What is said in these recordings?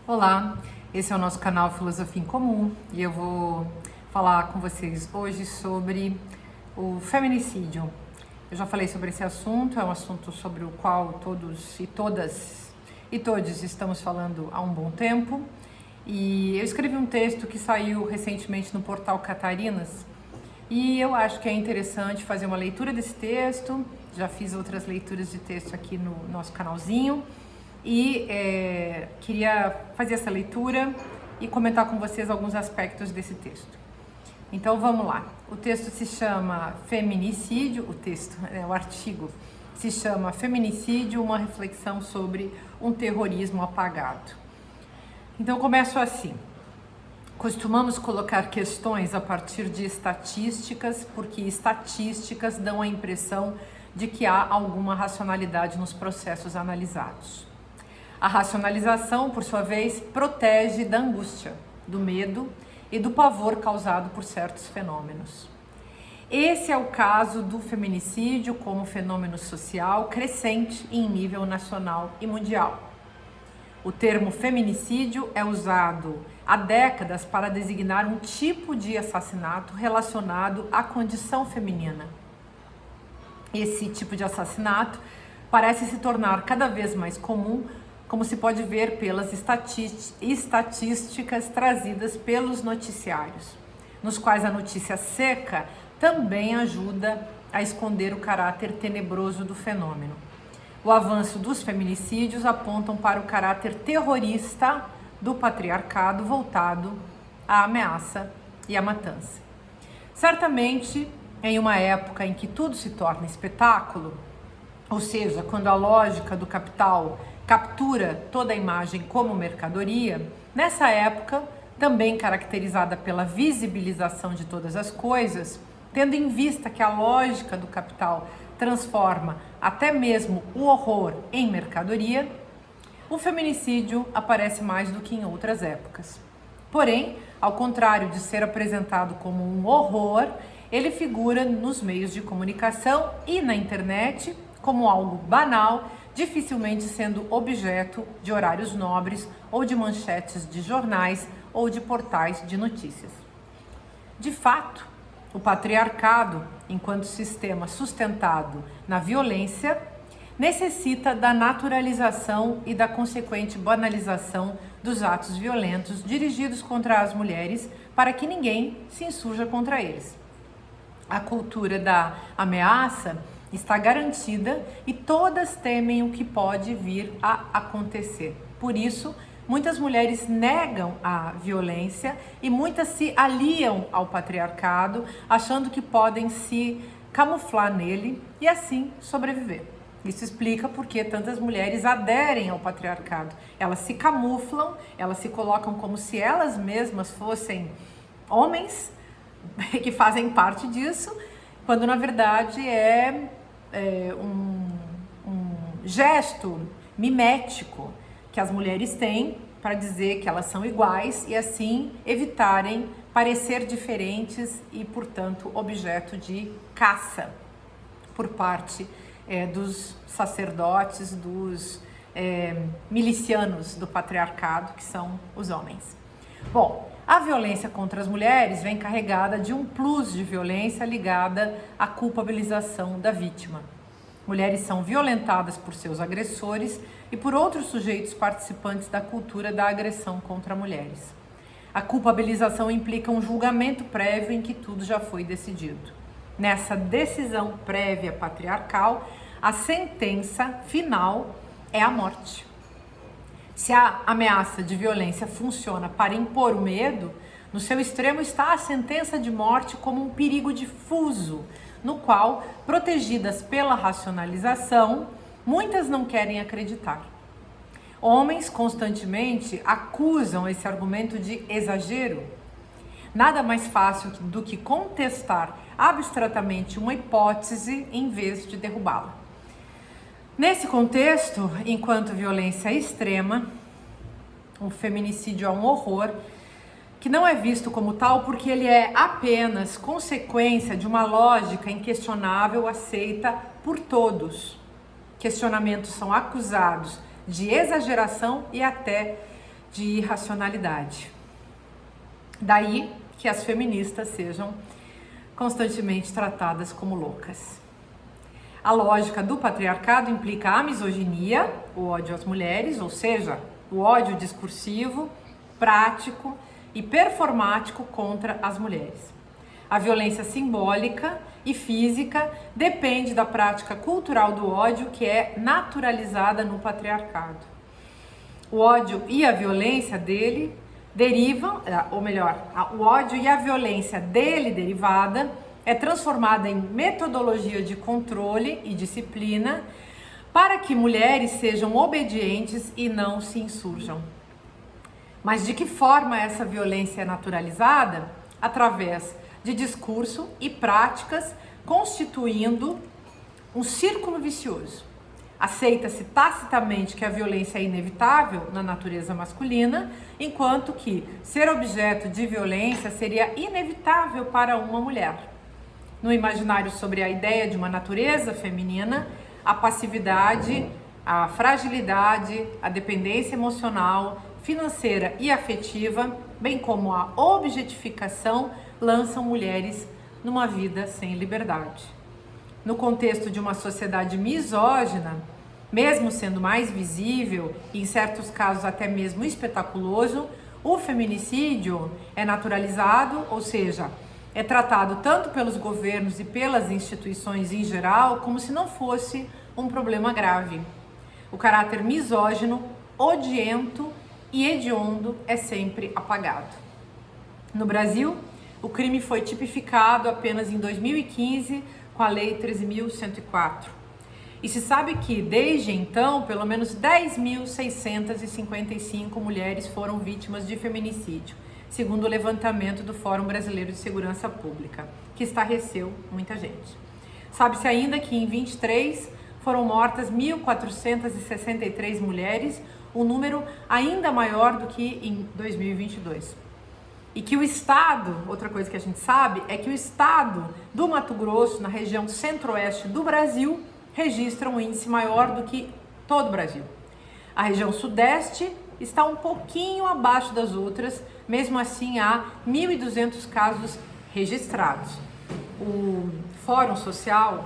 Olá, esse é o nosso canal Filosofia em Comum e eu vou falar com vocês hoje sobre o feminicídio. Eu já falei sobre esse assunto, é um assunto sobre o qual todos e todas e todos estamos falando há um bom tempo. E eu escrevi um texto que saiu recentemente no portal Catarinas e eu acho que é interessante fazer uma leitura desse texto. Já fiz outras leituras de texto aqui no nosso canalzinho. E queria fazer essa leitura e comentar com vocês alguns aspectos desse texto. Então vamos lá. O texto se chama Feminicídio, o artigo se chama Feminicídio, uma reflexão sobre um terrorismo apagado. Então eu começo assim. Costumamos colocar questões a partir de estatísticas, porque estatísticas dão a impressão de que há alguma racionalidade nos processos analisados. A racionalização, por sua vez, protege da angústia, do medo e do pavor causado por certos fenômenos. Esse é o caso do feminicídio como fenômeno social crescente em nível nacional e mundial. O termo feminicídio é usado há décadas para designar um tipo de assassinato relacionado à condição feminina. Esse tipo de assassinato parece se tornar cada vez mais comum, como se pode ver pelas estatísticas trazidas pelos noticiários, nos quais a notícia seca também ajuda a esconder o caráter tenebroso do fenômeno. O avanço dos feminicídios apontam para o caráter terrorista do patriarcado voltado à ameaça e à matança. Certamente, em uma época em que tudo se torna espetáculo, ou seja, quando a lógica do capital captura toda a imagem como mercadoria, nessa época, também caracterizada pela visibilização de todas as coisas, tendo em vista que a lógica do capital transforma até mesmo o horror em mercadoria, o feminicídio aparece mais do que em outras épocas. Porém, ao contrário de ser apresentado como um horror, ele figura nos meios de comunicação e na internet como algo banal, dificilmente sendo objeto de horários nobres ou de manchetes de jornais ou de portais de notícias. De fato, o patriarcado, enquanto sistema sustentado na violência, necessita da naturalização e da consequente banalização dos atos violentos dirigidos contra as mulheres para que ninguém se insurja contra eles. A cultura da ameaça está garantida e todas temem o que pode vir a acontecer. Por isso, muitas mulheres negam a violência e muitas se aliam ao patriarcado, achando que podem se camuflar nele e assim sobreviver. Isso explica por que tantas mulheres aderem ao patriarcado. Elas se camuflam, elas se colocam como se elas mesmas fossem homens que fazem parte disso, quando na verdade é um gesto mimético que as mulheres têm para dizer que elas são iguais e assim evitarem parecer diferentes e, portanto, objeto de caça por parte dos sacerdotes, dos milicianos do patriarcado, que são os homens. Bom, a violência contra as mulheres vem carregada de um plus de violência ligada à culpabilização da vítima. Mulheres são violentadas por seus agressores e por outros sujeitos participantes da cultura da agressão contra mulheres. A culpabilização implica um julgamento prévio em que tudo já foi decidido. Nessa decisão prévia patriarcal, a sentença final é a morte. Se a ameaça de violência funciona para impor o medo, no seu extremo está a sentença de morte como um perigo difuso, no qual, protegidas pela racionalização, muitas não querem acreditar. Homens constantemente acusam esse argumento de exagero. Nada mais fácil do que contestar abstratamente uma hipótese em vez de derrubá-la. Nesse contexto, enquanto violência extrema, o feminicídio é um horror que não é visto como tal porque ele é apenas consequência de uma lógica inquestionável aceita por todos. Questionamentos são acusados de exageração e até de irracionalidade. Daí que as feministas sejam constantemente tratadas como loucas. A lógica do patriarcado implica a misoginia, o ódio às mulheres, ou seja, o ódio discursivo, prático e performático contra as mulheres. A violência simbólica e física depende da prática cultural do ódio que é naturalizada no patriarcado. O ódio e a violência dele derivam, ou melhor, o ódio e a violência dele derivada é transformada em metodologia de controle e disciplina para que mulheres sejam obedientes e não se insurjam. Mas de que forma essa violência é naturalizada? Através de discurso e práticas, constituindo um círculo vicioso. Aceita-se tacitamente que a violência é inevitável na natureza masculina, enquanto que ser objeto de violência seria inevitável para uma mulher. No imaginário sobre a ideia de uma natureza feminina, a passividade, a fragilidade, a dependência emocional, financeira e afetiva, bem como a objetificação, lançam mulheres numa vida sem liberdade. No contexto de uma sociedade misógina, mesmo sendo mais visível e em certos casos até mesmo espetaculoso, o feminicídio é naturalizado, ou seja, é tratado tanto pelos governos e pelas instituições em geral como se não fosse um problema grave. O caráter misógino, odiento e hediondo é sempre apagado. No Brasil, o crime foi tipificado apenas em 2015 com a Lei 13.104. E se sabe que, desde então, pelo menos 10.655 mulheres foram vítimas de feminicídio, segundo o levantamento do Fórum Brasileiro de Segurança Pública, que estarreceu muita gente. Sabe-se ainda que em 23 foram mortas 1.463 mulheres, um número ainda maior do que em 2022. E que o estado, outra coisa que a gente sabe, é que o estado do Mato Grosso, na região centro-oeste do Brasil, registra um índice maior do que todo o Brasil. A região sudeste está um pouquinho abaixo das outras, mesmo assim há 1.200 casos registrados. O Fórum Social,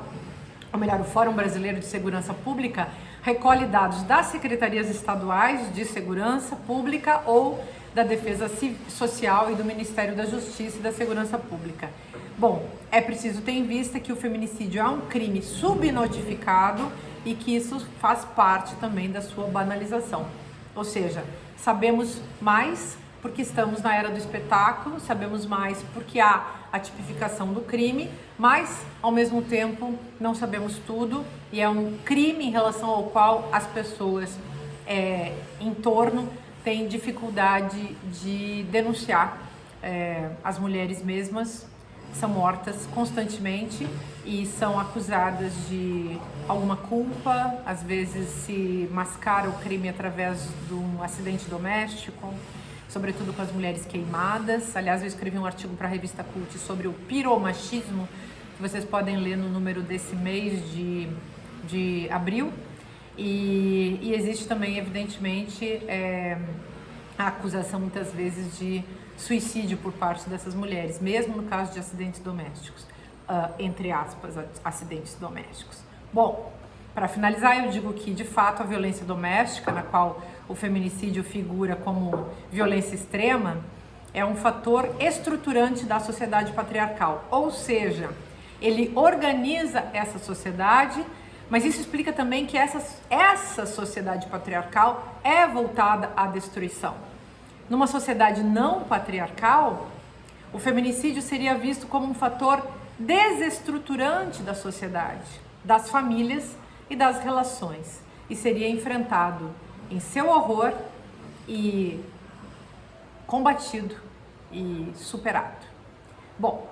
ou melhor, o Fórum Brasileiro de Segurança Pública, recolhe dados das secretarias estaduais de segurança pública ou da Defesa Social e do Ministério da Justiça e da Segurança Pública. Bom, é preciso ter em vista que o feminicídio é um crime subnotificado e que isso faz parte também da sua banalização. Ou seja, sabemos mais porque estamos na era do espetáculo, sabemos mais porque há a tipificação do crime, mas ao mesmo tempo não sabemos tudo e é um crime em relação ao qual as pessoas em torno têm dificuldade de denunciar. As mulheres mesmas são mortas constantemente e são acusadas de alguma culpa, às vezes se mascara o crime através de um acidente doméstico, sobretudo com as mulheres queimadas. Aliás, eu escrevi um artigo para a revista Cult sobre o piromachismo, que vocês podem ler no número desse mês de abril. E existe também, evidentemente, a acusação muitas vezes de suicídio por parte dessas mulheres, mesmo no caso de acidentes domésticos, entre aspas, acidentes domésticos. Bom, para finalizar, eu digo que, de fato, a violência doméstica, na qual o feminicídio figura como violência extrema, é um fator estruturante da sociedade patriarcal, ou seja, ele organiza essa sociedade, mas isso explica também que essa sociedade patriarcal é voltada à destruição. Numa sociedade não patriarcal, o feminicídio seria visto como um fator desestruturante da sociedade, das famílias e das relações, e seria enfrentado em seu horror e combatido e superado. Bom,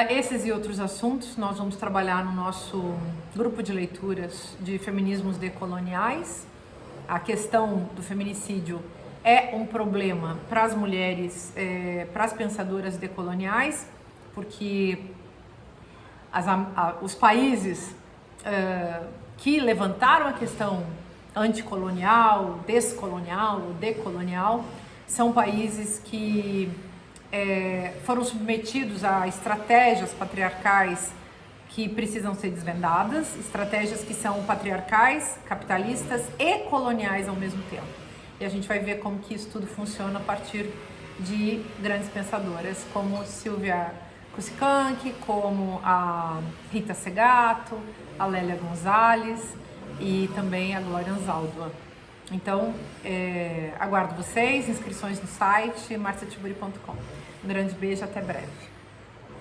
esses e outros assuntos nós vamos trabalhar no nosso grupo de leituras de feminismos decoloniais. A questão do feminicídio é um problema para as mulheres, para as pensadoras decoloniais, porque os países que levantaram a questão anticolonial, descolonial ou decolonial. São países que foram submetidos a estratégias patriarcais que precisam ser desvendadas, estratégias que são patriarcais, capitalistas e coloniais ao mesmo tempo. E a gente vai ver como que isso tudo funciona a partir de grandes pensadoras como Silvia Kusikanki, como a Rita Segato, a Lélia Gonzalez e também a Glória Anzaldúa. Então, aguardo vocês, inscrições no site marciatiburi.com. Um grande beijo, até breve.